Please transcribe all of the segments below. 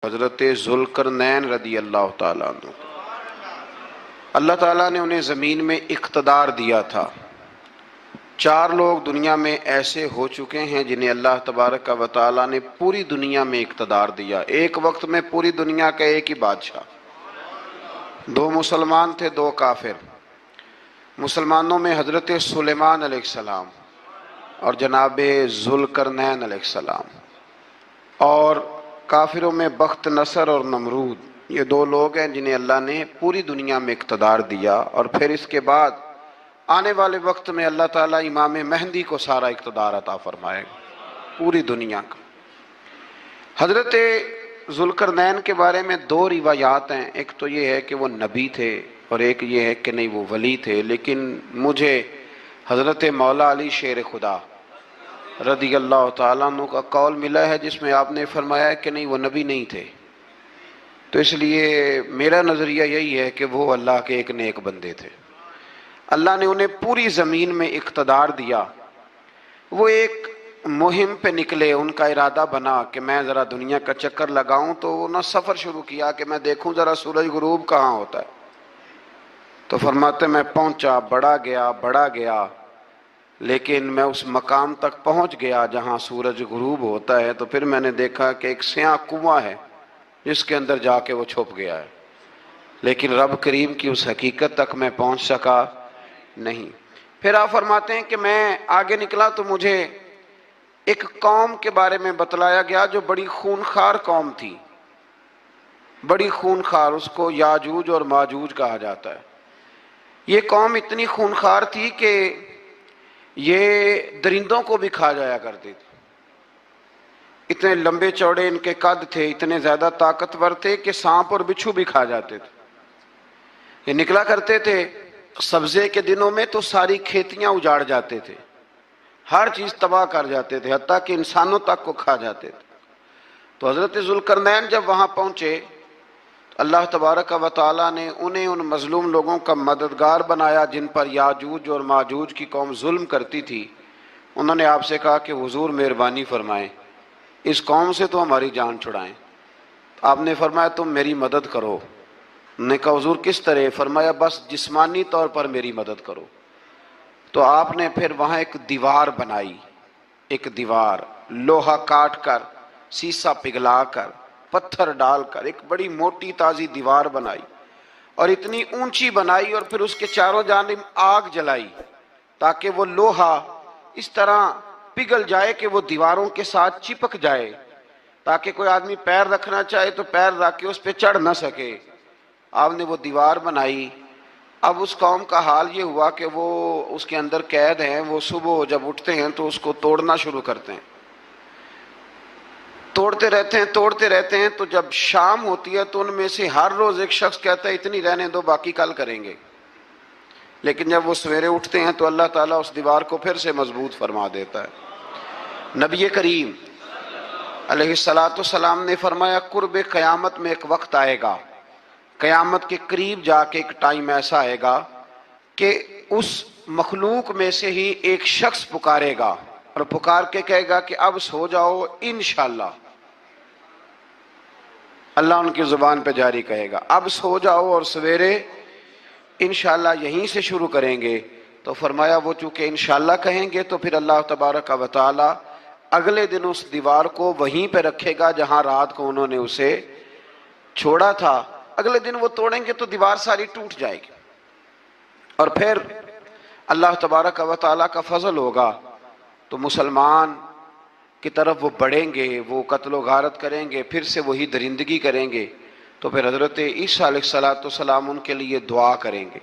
حضرت ذوالقرنین رضی اللہ تعالیٰ عنہ، اللہ تعالیٰ نے انہیں زمین میں اقتدار دیا تھا۔ 4 لوگ دنیا میں ایسے ہو چکے ہیں جنہیں اللہ تبارک و تعالیٰ نے پوری دنیا میں اقتدار دیا، ایک وقت میں پوری دنیا کا ایک ہی بادشاہ۔ 2 مسلمان تھے، 2 کافر۔ مسلمانوں میں حضرت سلیمان علیہ السلام اور جناب ذوالقرنین علیہ السلام، اور کافروں میں بخت نصر اور نمرود۔ یہ 2 لوگ ہیں جنہیں اللہ نے پوری دنیا میں اقتدار دیا، اور پھر اس کے بعد آنے والے وقت میں اللہ تعالیٰ امام مہدی کو سارا اقتدار عطا فرمائے گا، پوری دنیا کا۔ حضرت ذوالقرنین کے بارے میں 2 روایات ہیں، ایک تو یہ ہے کہ وہ نبی تھے اور ایک یہ ہے کہ نہیں وہ ولی تھے، لیکن مجھے حضرت مولا علی شیر خدا رضی اللہ تعالیٰ عنہ کا قول ملا ہے جس میں آپ نے فرمایا ہے کہ نہیں وہ نبی نہیں تھے، تو اس لیے میرا نظریہ یہی ہے کہ وہ اللہ کے ایک نیک بندے تھے۔ اللہ نے انہیں پوری زمین میں اقتدار دیا۔ وہ ایک مہم پہ نکلے، ان کا ارادہ بنا کہ میں ذرا دنیا کا چکر لگاؤں، تو انہوں نے سفر شروع کیا کہ میں دیکھوں ذرا سورج غروب کہاں ہوتا ہے۔ تو فرماتے میں پہنچا، بڑا گیا، لیکن میں اس مقام تک پہنچ گیا جہاں سورج غروب ہوتا ہے، تو پھر میں نے دیکھا کہ ایک سیاہ کنواں ہے جس کے اندر جا کے وہ چھپ گیا ہے، لیکن رب کریم کی اس حقیقت تک میں پہنچ سکا نہیں۔ پھر آپ فرماتے ہیں کہ میں آگے نکلا تو مجھے ایک قوم کے بارے میں بتلایا گیا جو بڑی خونخوار قوم تھی، بڑی خونخوار، اس کو یاجوج اور ماجوج کہا جاتا ہے۔ یہ قوم اتنی خونخوار تھی کہ یہ درندوں کو بھی کھا جایا کرتے تھے، اتنے لمبے چوڑے ان کے قد تھے، اتنے زیادہ طاقتور تھے کہ سانپ اور بچھو بھی کھا جاتے تھے۔ یہ نکلا کرتے تھے سبزے کے دنوں میں تو ساری کھیتیاں اجاڑ جاتے تھے، ہر چیز تباہ کر جاتے تھے، حتیٰ کہ انسانوں تک کو کھا جاتے تھے۔ تو حضرت ذوالقرنین جب وہاں پہنچے، اللہ تبارک و تعالیٰ نے انہیں ان مظلوم لوگوں کا مددگار بنایا جن پر یاجوج اور ماجوج کی قوم ظلم کرتی تھی۔ انہوں نے آپ سے کہا کہ حضور مہربانی فرمائیں، اس قوم سے تو ہماری جان چھڑائیں۔ آپ نے فرمایا تم میری مدد کرو۔ انہوں نے کہا حضور کس طرح؟ فرمایا بس جسمانی طور پر میری مدد کرو۔ تو آپ نے پھر وہاں ایک دیوار بنائی، ایک دیوار، لوہا کاٹ کر، سیسا پگھلا کر، پتھر ڈال کر ایک بڑی موٹی تازی دیوار بنائی، اور اتنی اونچی بنائی، اور پھر اس کے چاروں جانب آگ جلائی تاکہ وہ لوہا اس طرح پگھل جائے کہ وہ دیواروں کے ساتھ چپک جائے، تاکہ کوئی آدمی پیر رکھنا چاہے تو پیر رکھ کے اس پہ چڑھ نہ سکے۔ آپ نے وہ دیوار بنائی۔ اب اس قوم کا حال یہ ہوا کہ وہ اس کے اندر قید ہیں، وہ صبح جب اٹھتے ہیں تو اس کو توڑنا شروع کرتے ہیں، توڑتے رہتے ہیں، تو جب شام ہوتی ہے تو ان میں سے ہر روز ایک شخص کہتا ہے اتنی رہنے دو، باقی کل کریں گے۔ لیکن جب وہ سویرے اٹھتے ہیں تو اللہ تعالیٰ اس دیوار کو پھر سے مضبوط فرما دیتا ہے۔ نبی کریم علیہ السلام نے فرمایا قرب قیامت میں ایک وقت آئے گا، قیامت کے قریب جا کے ایک ٹائم ایسا آئے گا کہ اس مخلوق میں سے ہی ایک شخص پکارے گا اور پکار کے کہے گا کہ اب سو جاؤ انشاءاللہ۔ اللہ ان کی زبان پہ جاری کہے گا اب سو جاؤ اور سویرے انشاءاللہ یہیں سے شروع کریں گے۔ تو فرمایا وہ چونکہ انشاءاللہ کہیں گے تو پھر اللہ تبارک و تعالی اگلے دن اس دیوار کو وہیں پہ رکھے گا جہاں رات کو انہوں نے اسے چھوڑا تھا۔ اگلے دن وہ توڑیں گے تو دیوار ساری ٹوٹ جائے گی، اور پھر اللہ تبارک و تعالیٰ کا فضل ہوگا تو مسلمان کی طرف وہ بڑھیں گے، وہ قتل و غارت کریں گے، پھر سے وہی درندگی کریں گے، تو پھر حضرت عیسیٰ علیہ السلام ان کے لیے دعا کریں گے۔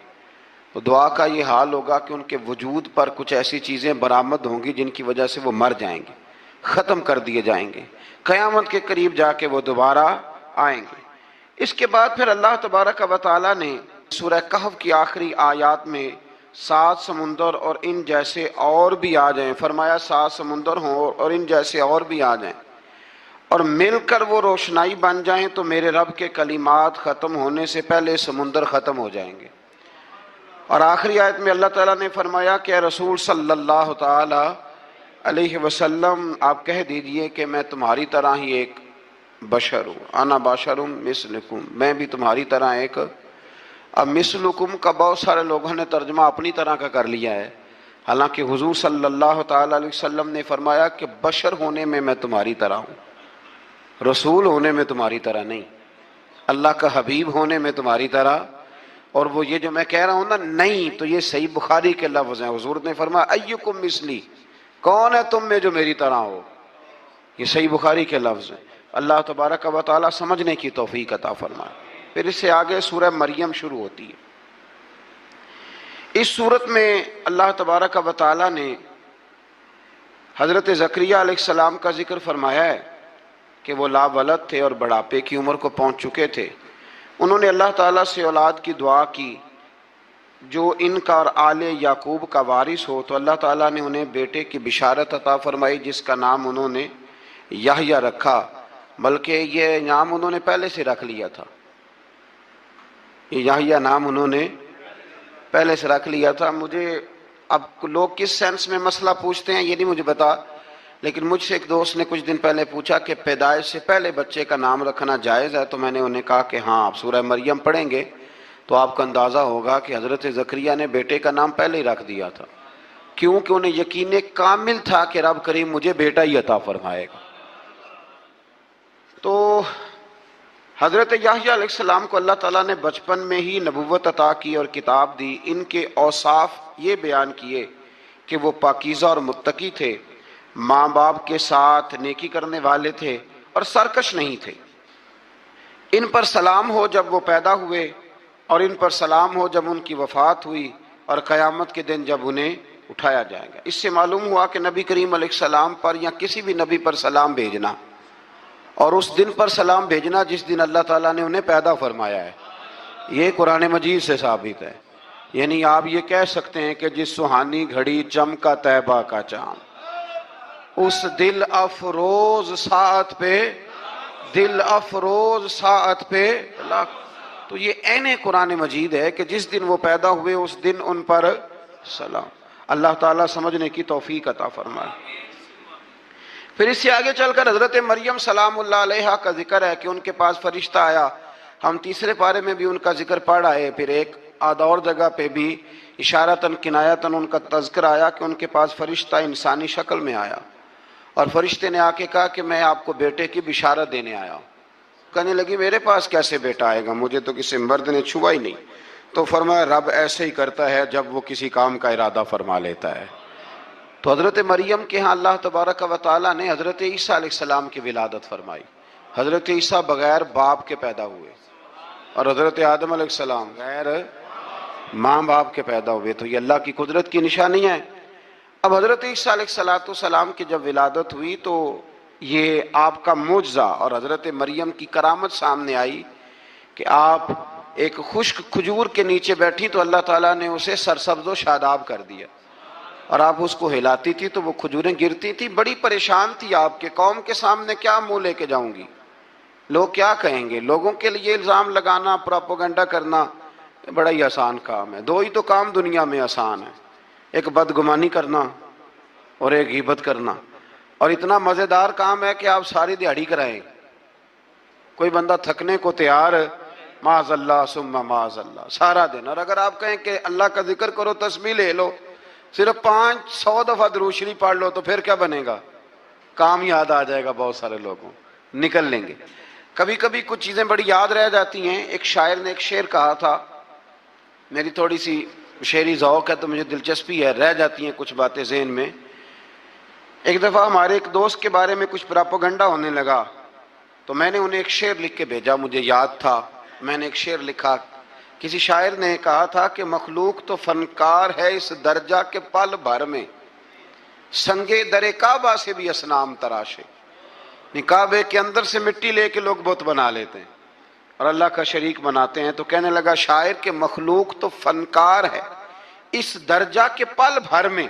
تو دعا کا یہ حال ہوگا کہ ان کے وجود پر کچھ ایسی چیزیں برآمد ہوں گی جن کی وجہ سے وہ مر جائیں گے، ختم کر دیے جائیں گے، قیامت کے قریب جا کے وہ دوبارہ آئیں گے۔ اس کے بعد پھر اللہ تبارک و تعالیٰ نے سورہ کہف کی آخری آیات میں 7 سمندر اور ان جیسے اور بھی آ جائیں، فرمایا 7 سمندر ہوں اور ان جیسے اور بھی آ جائیں اور مل کر وہ روشنائی بن جائیں تو میرے رب کے کلمات ختم ہونے سے پہلے سمندر ختم ہو جائیں گے۔ اور آخری آیت میں اللہ تعالیٰ نے فرمایا کہ اے رسول صلی اللہ تعالی علیہ وسلم آپ کہہ دیجئے کہ میں تمہاری طرح ہی ایک بشر انا بشر مثلکم، میں بھی تمہاری طرح ایک. اب مثلکم کا بہت سارے لوگوں نے ترجمہ اپنی طرح کا کر لیا ہے، حالانکہ حضور صلی اللہ تعالی علیہ وسلم نے فرمایا کہ بشر ہونے میں تمہاری طرح ہوں، رسول ہونے میں تمہاری طرح نہیں، اللہ کا حبیب ہونے میں تمہاری طرح. اور وہ یہ جو میں کہہ رہا ہوں نا نہیں، تو یہ صحیح بخاری کے لفظ ہیں. حضور نے فرمایا ایکم مثلی، کون ہے تم میں جو میری طرح ہو، یہ صحیح بخاری کے لفظ ہیں. اللہ تبارک و تعالیٰ سمجھنے کی توفیق عطا فرمائے. پھر اس سے آگے سورہ مریم شروع ہوتی ہے. اس صورت میں اللہ تبارک و تعالیٰ نے حضرت زکریا علیہ السلام کا ذکر فرمایا ہے کہ وہ لا ولد تھے اور بڑھاپے کی عمر کو پہنچ چکے تھے. انہوں نے اللہ تعالیٰ سے اولاد کی دعا کی جو ان کا اور آل یعقوب کا وارث ہو، تو اللہ تعالیٰ نے انہیں بیٹے کی بشارت عطا فرمائی جس کا نام انہوں نے یحییٰ رکھا. بلکہ یہ نام انہوں نے پہلے سے رکھ لیا تھا، یہ یحییٰ نام انہوں نے پہلے سے رکھ لیا تھا. مجھے اب لوگ کس سینس میں مسئلہ پوچھتے ہیں یہ نہیں مجھے بتا، لیکن مجھ سے ایک دوست نے کچھ دن پہلے پوچھا کہ پیدائش سے پہلے بچے کا نام رکھنا جائز ہے، تو میں نے انہیں کہا کہ ہاں آپ سورہ مریم پڑھیں گے تو آپ کو اندازہ ہوگا کہ حضرت زکریا نے بیٹے کا نام پہلے ہی رکھ دیا تھا، کیونکہ انہیں یقین کامل تھا کہ رب کریم مجھے بیٹا ہی عطا فرمائے گا. تو حضرت یحییٰ علیہ السلام کو اللہ تعالیٰ نے بچپن میں ہی نبوت عطا کی اور کتاب دی. ان کے اوصاف یہ بیان کیے کہ وہ پاکیزہ اور متقی تھے، ماں باپ کے ساتھ نیکی کرنے والے تھے اور سرکش نہیں تھے. ان پر سلام ہو جب وہ پیدا ہوئے، اور ان پر سلام ہو جب ان کی وفات ہوئی، اور قیامت کے دن جب انہیں اٹھایا جائے گا. اس سے معلوم ہوا کہ نبی کریم علیہ السلام پر یا کسی بھی نبی پر سلام بھیجنا اور اس دن پر سلام بھیجنا جس دن اللہ تعالیٰ نے انہیں پیدا فرمایا ہے، یہ قرآن مجید سے ثابت ہے. یعنی آپ یہ کہہ سکتے ہیں کہ جس سہانی گھڑی چمکا طیبہ کا چاند، اس دل افروز ساعت پہ، دل افروز ساعت پہ. تو یہ عین قرآن مجید ہے کہ جس دن وہ پیدا ہوئے اس دن ان پر سلام. اللہ تعالیٰ سمجھنے کی توفیق عطا فرمائے. پھر اس سے آگے چل کر حضرت مریم سلام اللہ علیہا کا ذکر ہے کہ ان کے پاس فرشتہ آیا. ہم تیسرے پارے میں بھی ان کا ذکر پڑھ آئے. پھر ایک آدھ اور جگہ پہ بھی اشارتاً کنایتاً ان کا تذکر آیا کہ ان کے پاس فرشتہ انسانی شکل میں آیا، اور فرشتے نے آ کے کہا کہ میں آپ کو بیٹے کی بشارت دینے آیا ہوں. کہنے لگی میرے پاس کیسے بیٹا آئے گا، مجھے تو کسی مرد نے چھوا ہی نہیں. تو فرمایا رب ایسے ہی کرتا ہے جب وہ کسی کام کا ارادہ فرما لیتا ہے. تو حضرت مریم کے ہاں اللہ تبارک و تعالیٰ نے حضرت عیسیٰ علیہ السلام کی ولادت فرمائی. حضرت عیسیٰ بغیر باپ کے پیدا ہوئے، اور حضرت آدم علیہ السلام غیر ماں باپ کے پیدا ہوئے. تو یہ اللہ کی قدرت کی نشانی ہے. اب حضرت عیسیٰ علیہ السلام کی جب ولادت ہوئی تو یہ آپ کا معجزہ اور حضرت مریم کی کرامت سامنے آئی کہ آپ ایک خشک کھجور کے نیچے بیٹھی تو اللہ تعالیٰ نے اسے سرسبز و شاداب کر دیا، اور آپ اس کو ہلاتی تھی تو وہ کھجوریں گرتی تھی. بڑی پریشان تھی آپ کے قوم کے سامنے کیا منہ لے کے جاؤں گی، لوگ کیا کہیں گے. لوگوں کے لیے الزام لگانا، پروپیگنڈا کرنا بڑا ہی آسان کام ہے. دو ہی تو کام دنیا میں آسان ہے، ایک بدگمانی کرنا اور ایک غیبت کرنا. اور اتنا مزیدار کام ہے کہ آپ ساری دیہڑی کرائیں. کوئی بندہ تھکنے کو تیار، معاذ اللہ ثم معاذ اللہ، سارا دن. اور اگر آپ کہیں کہ اللہ کا ذکر کرو، تسبیح لے لو، صرف 500 دفعہ درود شریف پڑھ لو، تو پھر کیا بنے گا؟ کام یاد آ جائے گا. بہت سارے لوگوں نکل لیں گے. کبھی کبھی کچھ چیزیں بڑی یاد رہ جاتی ہیں. ایک شاعر نے ایک شعر کہا تھا، میری تھوڑی سی شعری ذوق ہے تو مجھے دلچسپی ہے، رہ جاتی ہیں کچھ باتیں ذہن میں. ایک دفعہ ہمارے ایک دوست کے بارے میں کچھ پراپوگنڈا ہونے لگا تو میں نے انہیں ایک شعر لکھ کے بھیجا. مجھے یاد تھا، میں نے ایک شعر لکھا. کسی شاعر نے کہا تھا کہ مخلوق تو فنکار ہے اس درجہ کے پل بھر میں، سنگے در کعبہ سے بھی اصنام تراشے. کعبے کے اندر سے مٹی لے کے لوگ بت بنا لیتے ہیں اور اللہ کا شریک بناتے ہیں. تو کہنے لگا شاعر کہ مخلوق تو فنکار ہے اس درجہ کے پل بھر میں،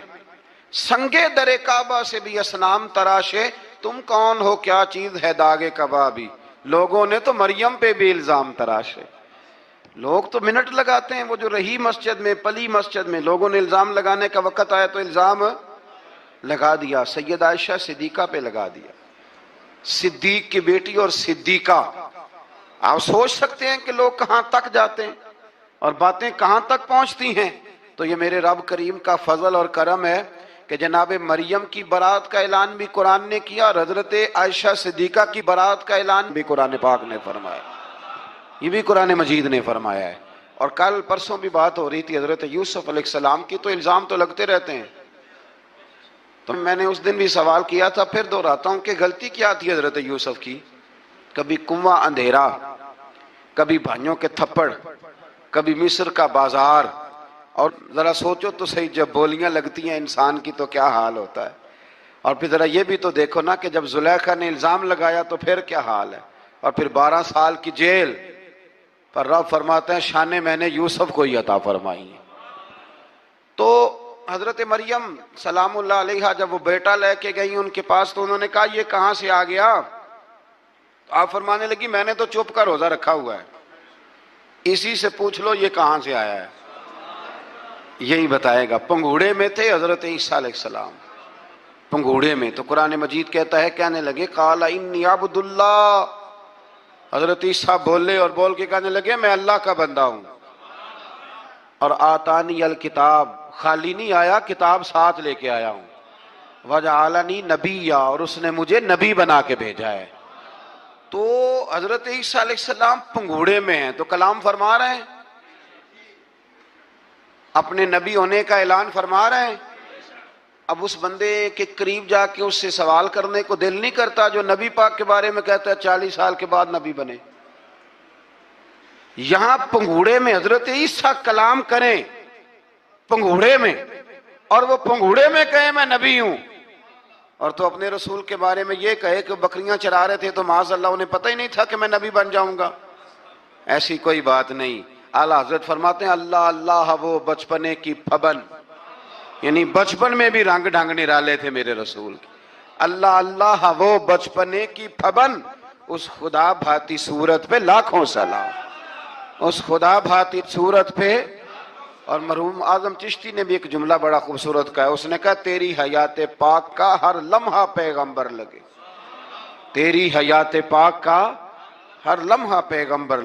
سنگے در کعبہ سے بھی اصنام تراشے. تم کون ہو کیا چیز ہے داغ کبابی، لوگوں نے تو مریم پہ بھی الزام تراشے. لوگ تو منٹ لگاتے ہیں، وہ جو رہی مسجد میں، پلی مسجد میں، لوگوں نے الزام لگانے کا وقت آیا تو الزام لگا دیا. سیدہ عائشہ صدیقہ پہ لگا دیا. صدیق کی بیٹی اور صدیقہ. آپ سوچ سکتے ہیں کہ لوگ کہاں تک جاتے ہیں اور باتیں کہاں تک پہنچتی ہیں. تو یہ میرے رب کریم کا فضل اور کرم ہے کہ جناب مریم کی برات کا اعلان بھی قرآن نے کیا اور حضرت عائشہ صدیقہ کی برات کا اعلان بھی قرآن پاک نے فرمایا. یہ بھی قرآن مجید نے فرمایا ہے. اور کل پرسوں بھی بات ہو رہی تھی حضرت یوسف علیہ السلام کی. تو الزام تو لگتے رہتے ہیں. تو میں نے اس دن بھی سوال کیا تھا, پھر دہراتا ہوں کہ غلطی کیا تھی حضرت یوسف کی. کبھی کنواں اندھیرا, کبھی بھائیوں کے تھپڑ, کبھی مصر کا بازار. اور ذرا سوچو تو صحیح, جب بولیاں لگتی ہیں انسان کی تو کیا حال ہوتا ہے. اور پھر ذرا یہ بھی تو دیکھو نا کہ جب زلیخا نے الزام لگایا تو پھر کیا حال ہے. اور پھر 12 سال کی جیل. پر رب فرماتے ہیں شانیں میں نے یوسف کو ہی عطا فرمائی ہیں. تو حضرت مریم سلام اللہ علیہا جب وہ بیٹا لے کے گئی ان کے پاس تو انہوں نے کہا یہ کہاں سے آ گیا. تو آپ فرمانے لگی میں نے تو چپ کر روزہ رکھا ہوا ہے, اسی سے پوچھ لو یہ کہاں سے آیا ہے. یہی بتائے گا. پنگوڑے میں تھے حضرت عیسیٰ علیہ السلام, پنگوڑے میں. تو قرآن مجید کہتا ہے کہنے لگے قال انی عبد اللہ. حضرت عیسیٰ بولے اور بول کے کہنے لگے میں اللہ کا بندہ ہوں. اور آتانی الکتاب, خالی نہیں آیا, کتاب ساتھ لے کے آیا ہوں. وجعلنی نبیا, اور اس نے مجھے نبی بنا کے بھیجا ہے. تو حضرت عیسیٰ علیہ السلام پنگوڑے میں ہیں تو کلام فرما رہے ہیں, اپنے نبی ہونے کا اعلان فرما رہے ہیں. اب اس بندے کے قریب جا کے اس سے سوال کرنے کو دل نہیں کرتا جو نبی پاک کے بارے میں کہتا ہے 40 سال کے بعد نبی بنے. یہاں پنگوڑے میں حضرت عیسیٰ کلام کریں پنگوڑے میں, اور وہ پنگوڑے میں کہے میں نبی ہوں. اور تو اپنے رسول کے بارے میں یہ کہے کہ بکریاں چرا رہے تھے تو معاذ اللہ انہیں پتہ ہی نہیں تھا کہ میں نبی بن جاؤں گا. ایسی کوئی بات نہیں. اعلیٰ حضرت فرماتے ہیں اللہ اللہ وہ بچپنے کی پھبن, یعنی بچپن میں بھی رنگ ڈھنگ نرالے تھے میرے رسول کے. اللہ اللہ وہ بچپنے کی پھبن, اس خدا بھاتی صورت پہ لاکھوں سلام, اس خدا بھاتی صورت پہ. اور مرحوم اعظم چشتی نے بھی ایک جملہ بڑا خوبصورت کہا, اس نے کہا تیری حیات پاک کا ہر لمحہ پیغمبر لگے, تیری حیات پاک کا ہر لمحہ پیغمبر